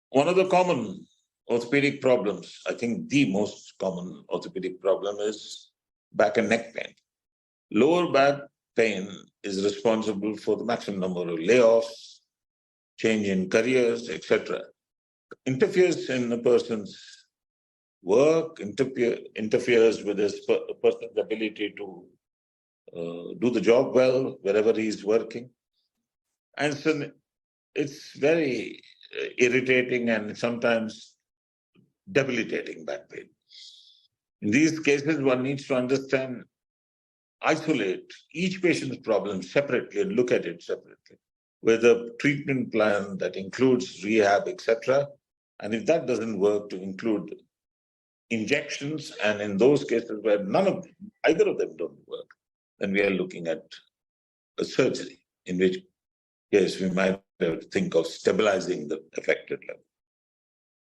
One of the common orthopedic problems, I think the most common orthopedic problem is back and neck pain. Lower back pain is responsible for the maximum number of layoffs, change in careers, etc. Interferes in a person's work, interferes with his person's ability to do the job well wherever he's working. And so it's very irritating and sometimes debilitating back pain. In these cases, one needs to understand, isolate each patient's problem separately and look at it separately with a treatment plan that includes rehab, etc. And if that doesn't work, to include injections, and in those cases where either of them don't work, then we are looking at a surgery, in which case we might have to think of stabilizing the affected level.